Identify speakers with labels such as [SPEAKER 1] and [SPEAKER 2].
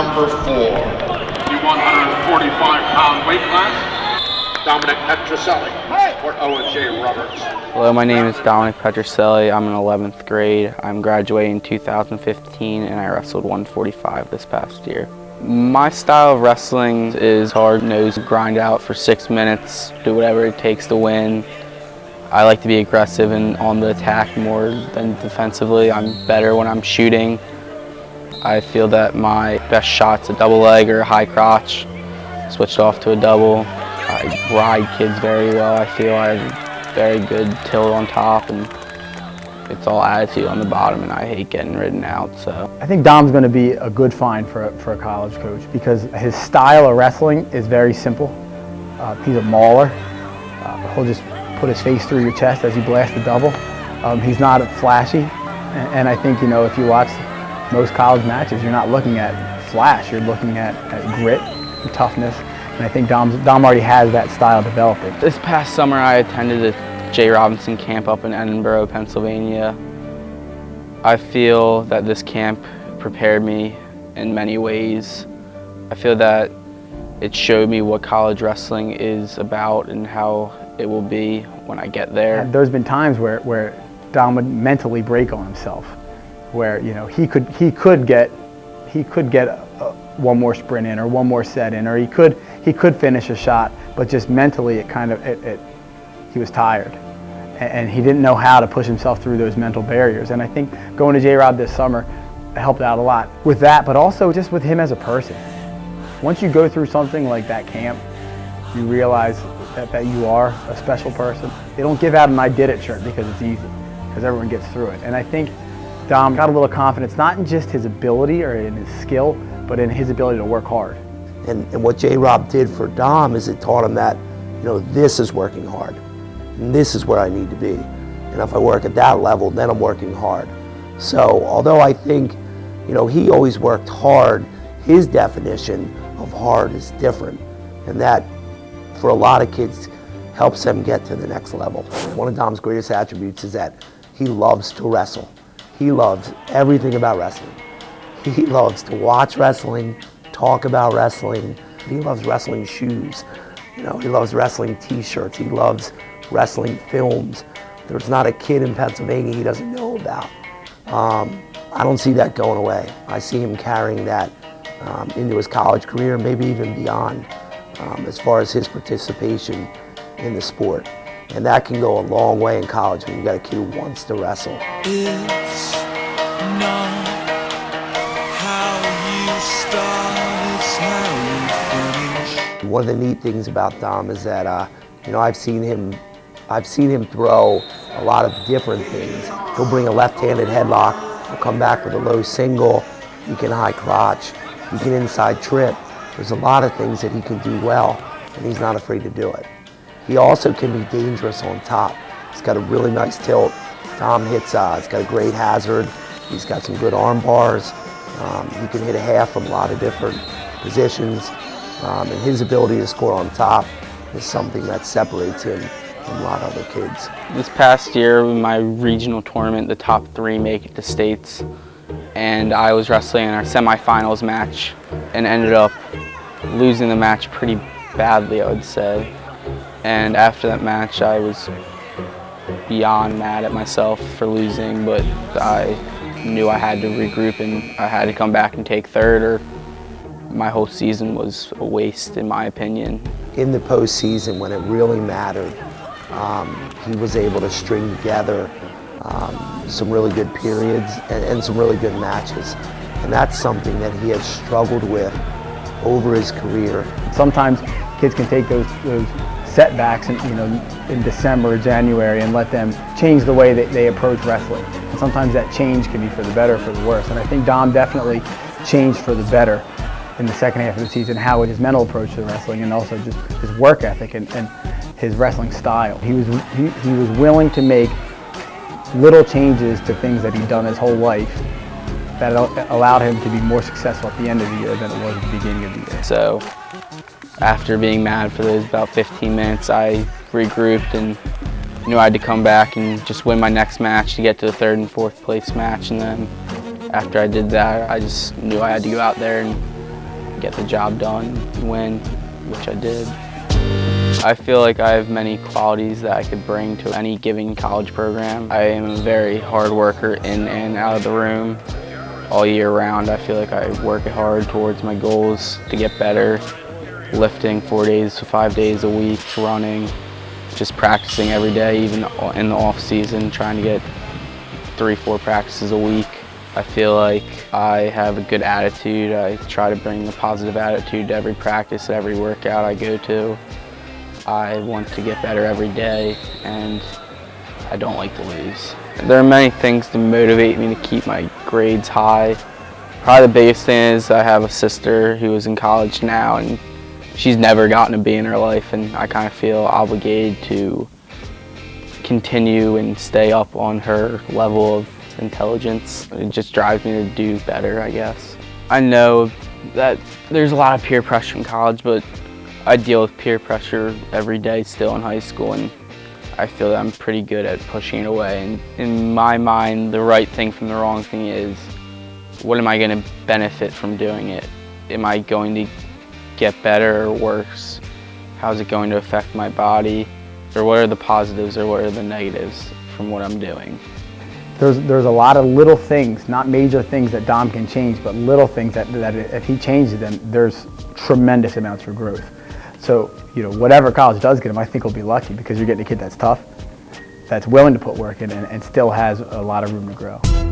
[SPEAKER 1] number 4, the 145-pound weight class, Dominick Petrucelli for O&J Roberts.
[SPEAKER 2] Hello, my name is Dominick Petrucelli. I'm in 11th grade. I'm graduating in 2015 and I wrestled 145 this past year. My style of wrestling is hard-nosed, grind out for 6 minutes, do whatever it takes to win. I like to be aggressive and on the attack more than defensively. I'm better when I'm shooting. I feel that my best shot's a double leg or a high crotch. Switched off to a double. I ride kids very well. I feel I have very good tilt on top, and it's all attitude on the bottom, and I hate getting ridden out. So
[SPEAKER 3] I think Dom's going to be a good find for a college coach because his style of wrestling is very simple. He's a mauler. He'll just put his face through your chest as he blasts the double. He's not flashy, and I think, you know, if you watch most college matches, you're not looking at flash. You're looking at grit and toughness. And I think Dom already has that style developing.
[SPEAKER 2] This past summer I attended a J. Robinson camp up in Edinburgh, Pennsylvania. I feel that this camp prepared me in many ways. I feel that it showed me what college wrestling is about and how it will be when I get there.
[SPEAKER 3] There's been times where Dom would mentally break on himself, where, you know, he could get one more sprint in or one more set in, or he could finish a shot, but just mentally he was tired, and he didn't know how to push himself through those mental barriers. And I think going to J-Rob this summer helped out a lot with that, but also just with him as a person. Once you go through something like that camp, you realize that you are a special person. They don't give out an "I did it" shirt because it's easy, because everyone gets through it. And I think Dom got a little confidence, not in just his ability or in his skill, but in his ability to work hard.
[SPEAKER 4] And what J-Rob did for Dom is it taught him that, you know, this is working hard, and this is where I need to be. And if I work at that level, then I'm working hard. So although I think, you know, he always worked hard, his definition of hard is different. And that, for a lot of kids, helps them get to the next level. One of Dom's greatest attributes is that he loves to wrestle. He loves everything about wrestling. He loves to watch wrestling, talk about wrestling. He loves wrestling shoes. You know, he loves wrestling t-shirts. He loves wrestling films. There's not a kid in Pennsylvania he doesn't know about. I don't see that going away. I see him carrying that into his college career, maybe even beyond, as far as his participation in the sport. And that can go a long way in college when you got a kid who wants to wrestle.
[SPEAKER 5] It's not how you start, it's how you finish.
[SPEAKER 4] One of the neat things about Dom is that, you know, I've seen him throw a lot of different things. He'll bring a left-handed headlock, he'll come back with a low single, he can high crotch, he can inside trip. There's a lot of things that he can do well, and he's not afraid to do it. He also can be dangerous on top. He's got a really nice tilt. Dom hits, he's got a great hazard. He's got some good arm bars. He can hit a half from a lot of different positions. And his ability to score on top is something that separates him from a lot of other kids.
[SPEAKER 2] This past year, in my regional tournament, the top 3 make it to states. And I was wrestling in our semifinals match and ended up losing the match pretty badly, I would say. And after that match, I was beyond mad at myself for losing, but I knew I had to regroup and I had to come back and take third, or my whole season was a waste, in my opinion.
[SPEAKER 4] In the postseason, when it really mattered, he was able to string together some really good periods and some really good matches. And that's something that he has struggled with over his career.
[SPEAKER 3] Sometimes kids can take those setbacks in December or January and let them change the way that they approach wrestling. And sometimes that change can be for the better or for the worse. And I think Dom definitely changed for the better in the second half of the season, how his mental approach to wrestling and also just his work ethic and his wrestling style. He was willing to make little changes to things that he'd done his whole life that allowed him to be more successful at the end of the year than it was at the beginning of the year.
[SPEAKER 2] So after being mad for those about 15 minutes, I regrouped and knew I had to come back and just win my next match to get to the 3rd and 4th place match. And then after I did that, I just knew I had to go out there and get the job done and win, which I did. I feel like I have many qualities that I could bring to any given college program. I am a very hard worker in and out of the room all year round. I feel like I work hard towards my goals to get better, lifting 4 days to 5 days a week, running, just practicing every day, even in the off season, trying to get 3-4 practices a week. I feel like I have a good attitude. I try to bring a positive attitude to every practice, every workout I go to. I want to get better every day, and I don't like to lose. There are many things to motivate me to keep my grades high. Probably the biggest thing is I have a sister who is in college now, and she's never gotten a B in her life, and I kind of feel obligated to continue and stay up on her level of intelligence. It just drives me to do better, I guess. I know that there's a lot of peer pressure in college, but I deal with peer pressure every day still in high school, and I feel that I'm pretty good at pushing it away. And in my mind, the right thing from the wrong thing is, what am I going to benefit from doing it? Am I going to get better or worse? How's it going to affect my body? Or what are the positives or what are the negatives from what I'm doing?
[SPEAKER 3] There's a lot of little things, not major things that Dom can change, but little things that if he changes them, there's tremendous amounts for growth. So, you know, whatever college does get him, I think he'll be lucky because you're getting a kid that's tough, that's willing to put work in, and still has a lot of room to grow.